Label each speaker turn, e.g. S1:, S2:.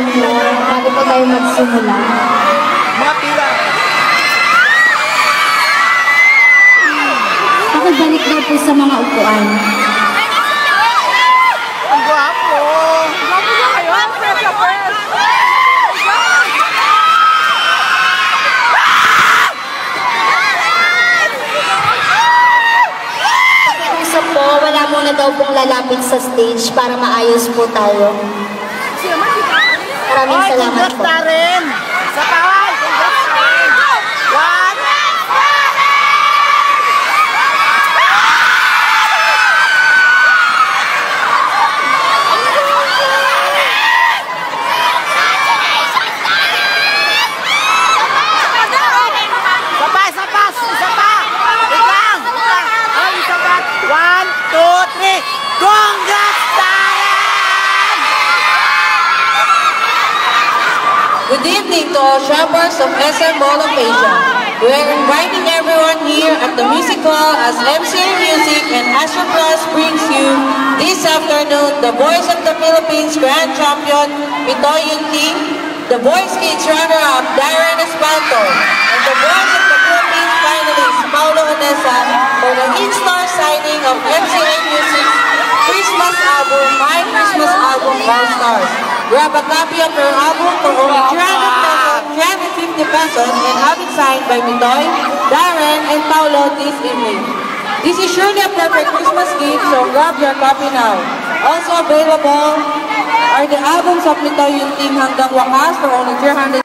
S1: ninyo bago po tayo magsimula. Pakibalik daw po sa mga upuan.
S2: Ang gwapo! Gwapo na kayo? Ang fresh na fresh!
S1: Isa po, wala muna daw pong lalapit sa stage para maayos po tayo. Maraming salamat po.
S2: Sa pawal! Congrats na rin! One! Isa pa! Wait lang! Ay, isa pa! 1, 2, 3! Congrats, Darren!
S3: Good evening to all shoppers of SM Mall of Asia. We are inviting everyone here at the Music Hall as MCA Music and Astro Plus brings you this afternoon the Boys of the Philippines Grand Champion Pitoy Yunting, the Boys Kids runner-up Darren Espanto, and the Boys of the Philippines finalist Paulo Onesa for the in-store signing of MCA Music's Christmas album, My Christmas Album All Stars. Grab a copy of your album for only 350 pesos and have it signed by Pitoy, Darren, and Paulo this evening. This is surely a perfect Christmas gift, so grab your copy now. Also available are the albums of Pitoy Yunting hanggang wakas for only 300